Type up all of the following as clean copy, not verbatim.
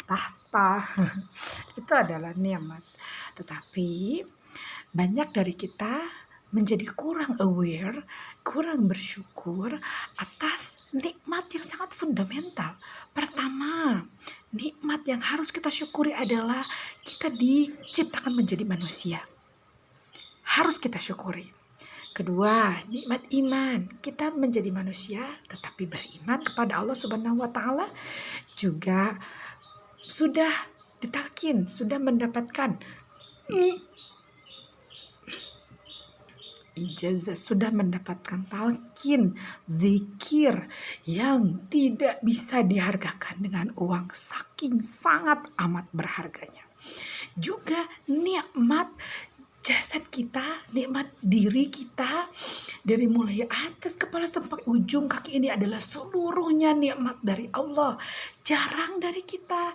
tahta. Itu adalah nikmat. Tetapi banyak dari kita menjadi kurang aware, kurang bersyukur atas nikmat yang sangat fundamental. Pertama, nikmat yang harus kita syukuri adalah kita diciptakan menjadi manusia. Harus kita syukuri. Kedua, nikmat iman. Kita menjadi manusia tetapi beriman kepada Allah Subhanahu wa taala, juga sudah ditalkin, sudah mendapatkan ijazah, sudah mendapatkan talkin, zikir yang tidak bisa dihargakan dengan uang, saking sangat amat berharganya. Juga nikmat jasad kita, nikmat diri kita, dari mulai atas kepala sampai ujung kaki ini adalah seluruhnya nikmat dari Allah. Jarang dari kita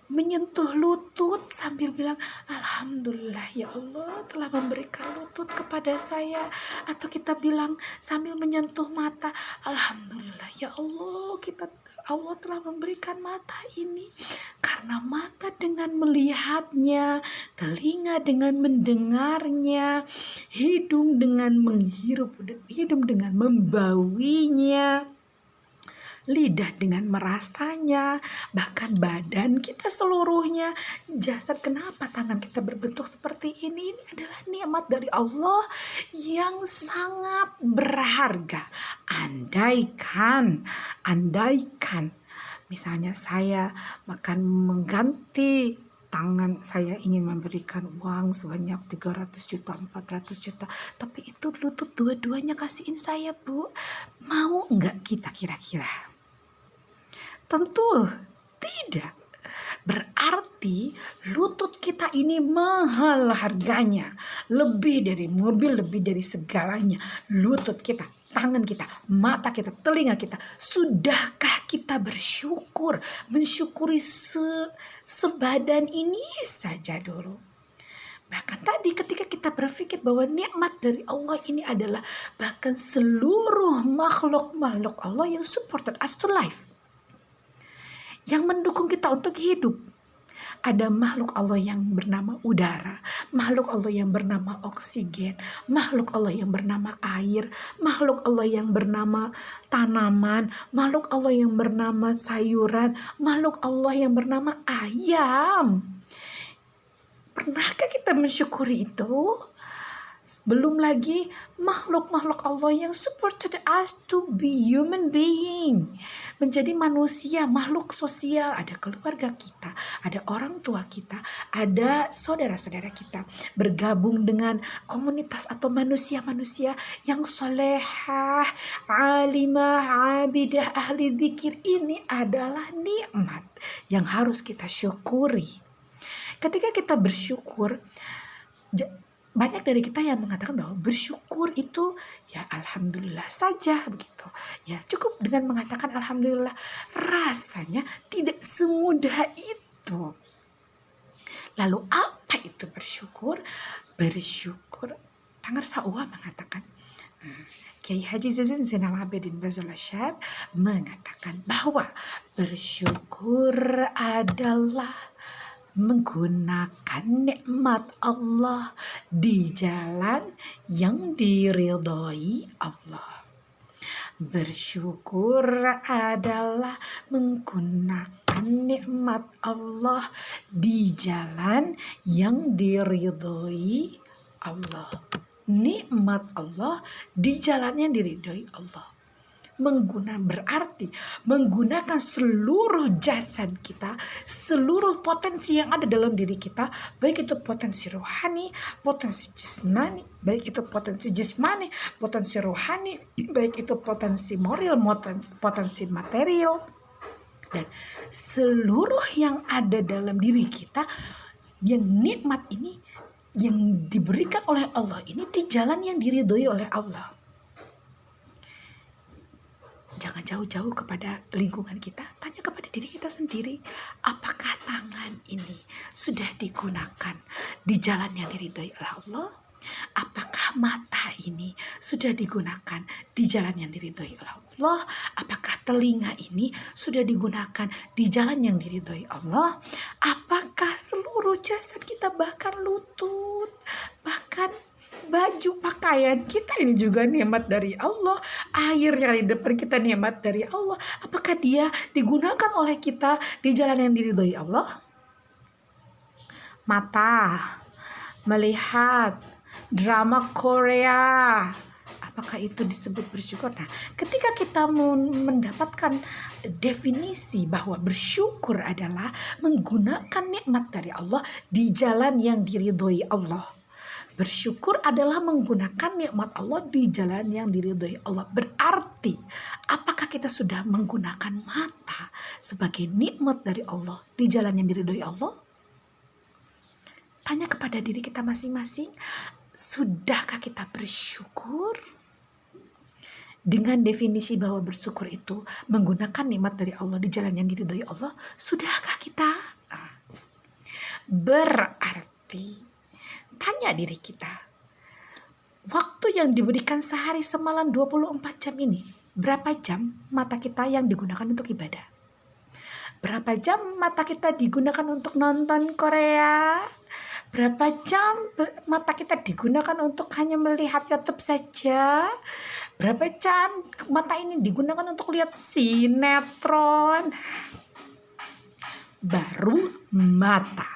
menyentuh lutut sambil bilang alhamdulillah ya Allah telah memberikan lutut kepada saya, atau kita bilang sambil menyentuh mata alhamdulillah ya Allah Allah telah memberikan mata ini, karena mata dengan melihatnya, telinga dengan mendengarnya, hidung dengan menghirup, hidung dengan membauinya, lidah dengan merasanya, bahkan badan kita seluruhnya, jasad. Kenapa tangan kita berbentuk seperti ini? Ini adalah nikmat dari Allah yang sangat berharga. Andaikan misalnya saya makan mengganti tangan, saya ingin memberikan uang sebanyak 300 juta, 400 juta, tapi itu lutut dua-duanya kasihin saya, Bu. Mau enggak kita kira-kira? Tentu tidak. Berarti lutut kita ini mahal harganya. Lebih dari mobil, lebih dari segalanya. Lutut kita, tangan kita, mata kita, telinga kita. Sudahkah kita bersyukur? Mensyukuri sebadan ini saja dulu. Bahkan tadi ketika kita berpikir bahwa nikmat dari Allah ini adalah bahkan seluruh makhluk Allah yang supported us to life, yang mendukung kita untuk hidup. Ada makhluk Allah yang bernama udara, makhluk Allah yang bernama oksigen, makhluk Allah yang bernama air, makhluk Allah yang bernama tanaman, makhluk Allah yang bernama sayuran, makhluk Allah yang bernama ayam. Pernahkah kita mensyukuri itu? Belum lagi makhluk-makhluk Allah yang supported us to be human being, menjadi manusia, makhluk sosial. Ada keluarga kita, ada orang tua kita, ada saudara-saudara kita, bergabung dengan komunitas atau manusia-manusia yang solehah, alimah, abidah, ahli zikir. Ini adalah nikmat yang harus kita syukuri. Ketika kita bersyukur, banyak dari kita yang mengatakan bahwa bersyukur itu ya alhamdulillah saja begitu. Ya cukup dengan mengatakan alhamdulillah. Rasanya tidak semudah itu. Lalu apa itu bersyukur? Bersyukur, Tangar Saua mengatakan, Kiai Haji Zainal Abidin Bazul Asyab mengatakan bahwa bersyukur adalah menggunakan nikmat Allah di jalan yang diridhoi Allah. Bersyukur adalah menggunakan nikmat Allah di jalan yang diridhoi Allah. Nikmat Allah di jalan yang diridhoi Allah. Berarti menggunakan seluruh jasad kita, seluruh potensi yang ada dalam diri kita, baik itu potensi rohani, potensi jasmani, baik itu potensi jasmani, potensi rohani, baik itu potensi moral, potensi material, dan seluruh yang ada dalam diri kita, yang nikmat ini yang diberikan oleh Allah ini di jalan yang diridhoi oleh Allah. Jangan jauh-jauh kepada lingkungan kita, tanya kepada diri kita sendiri, apakah tangan ini sudah digunakan di jalan yang diridhoi oleh Allah? Apakah mata ini sudah digunakan di jalan yang diridhoi oleh Allah? Apakah telinga ini sudah digunakan di jalan yang diridhoi Allah? Apakah seluruh jasad kita, bahkan lutut, bahkan baju pakaian kita ini juga nikmat dari Allah? Air yang di depan kita nikmat dari Allah. Apakah dia digunakan oleh kita di jalan yang diridhoi Allah? Mata melihat drama Korea, apakah itu disebut bersyukur? Nah, ketika kita mendapatkan definisi bahwa bersyukur adalah menggunakan nikmat dari Allah di jalan yang diridhoi Allah. Bersyukur adalah menggunakan nikmat Allah di jalan yang diridhoi Allah. Berarti, apakah kita sudah menggunakan mata sebagai nikmat dari Allah di jalan yang diridhoi Allah? Tanya kepada diri kita masing-masing, sudahkah kita bersyukur? Dengan definisi bahwa bersyukur itu menggunakan nikmat dari Allah di jalan yang diridhoi Allah, sudahkah kita? Berarti, tanya diri kita, waktu yang diberikan sehari semalam 24 jam ini, berapa jam mata kita yang digunakan untuk ibadah? Berapa jam mata kita digunakan untuk nonton Korea? Berapa jam mata kita digunakan untuk hanya melihat YouTube saja? Berapa jam mata ini digunakan untuk lihat sinetron? Baru mata.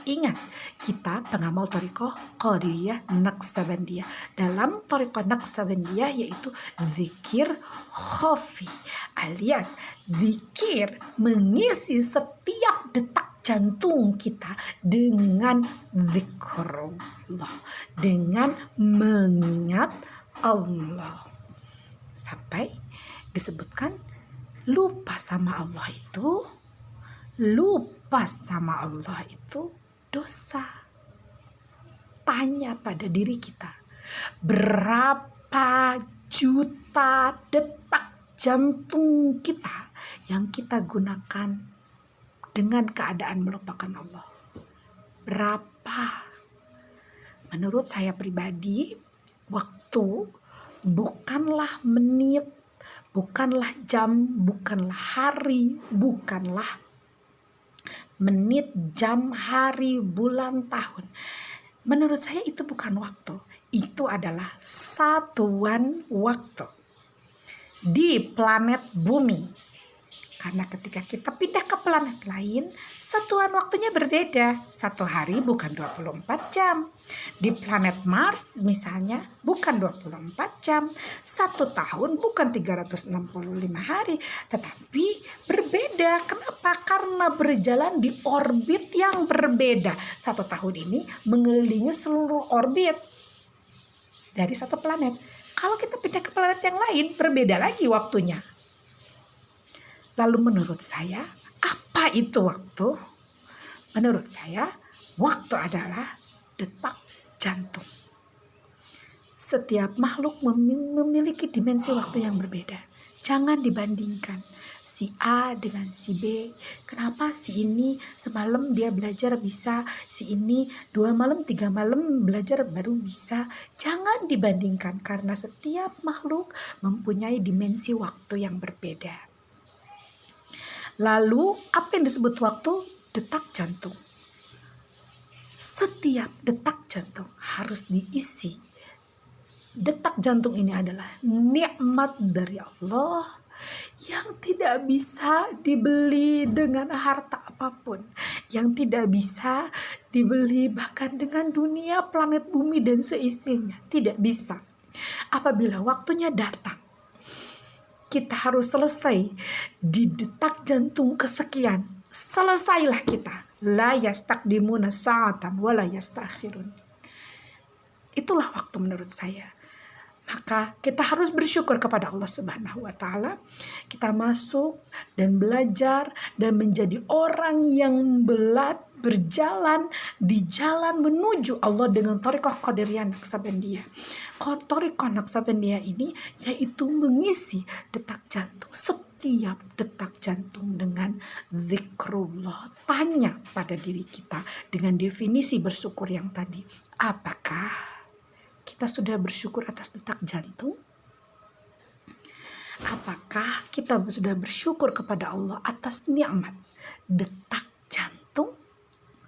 Ingat, kita pengamal Thariqah Qadiriyah Naqsabandiyah. Dalam Thariqah Naqsabandiyah yaitu zikir khafi, alias zikir mengisi setiap detak jantung kita dengan zikrullah, dengan mengingat Allah. Sampai disebutkan lupa sama Allah itu dosa. Tanya pada diri kita, berapa juta detak jantung kita yang kita gunakan dengan keadaan melupakan Allah? Berapa? Menurut saya pribadi, waktu bukanlah menit, bukanlah jam, bukanlah hari, bukanlah menit, jam, hari, bulan, tahun. Menurut saya itu bukan waktu. Itu adalah satuan waktu di planet bumi. Karena ketika kita pindah ke planet lain, satuan waktunya berbeda. Satu hari bukan 24 jam. Di planet Mars misalnya bukan 24 jam. Satu tahun bukan 365 hari. Tetapi berbeda. Kenapa? Karena berjalan di orbit yang berbeda. Satu tahun ini mengelilingi seluruh orbit dari satu planet. Kalau kita pindah ke planet yang lain, berbeda lagi waktunya. Lalu menurut saya, apa itu waktu? Menurut saya, waktu adalah detak jantung. Setiap makhluk memiliki dimensi waktu yang berbeda. Jangan dibandingkan si A dengan si B. Kenapa si ini semalam dia belajar bisa, si ini 2 malam 3 malam belajar baru bisa. Jangan dibandingkan karena setiap makhluk mempunyai dimensi waktu yang berbeda. Lalu apa yang disebut waktu? Detak jantung. Setiap detak jantung harus diisi. Detak jantung ini adalah nikmat dari Allah yang tidak bisa dibeli dengan harta apapun, yang tidak bisa dibeli bahkan dengan dunia, planet bumi dan seisinya. Tidak bisa. Apabila waktunya datang, kita harus selesai di detak jantung kesekian. Selesailah kita. La yastaqdimuna sa'atan wa la yastakhirun. Itulah waktu menurut saya. Maka kita harus bersyukur kepada Allah Subhanahu wa taala. Kita masuk dan belajar dan menjadi orang yang berjalan di jalan menuju Allah dengan Thariqah Qadiriyah Naqsabandiyah. Thariqah Naqsabandiyah ini yaitu mengisi detak jantung, setiap detak jantung dengan zikrullah. Tanya pada diri kita dengan definisi bersyukur yang tadi, apakah kita sudah bersyukur atas detak jantung? Apakah kita sudah bersyukur kepada Allah atas nikmat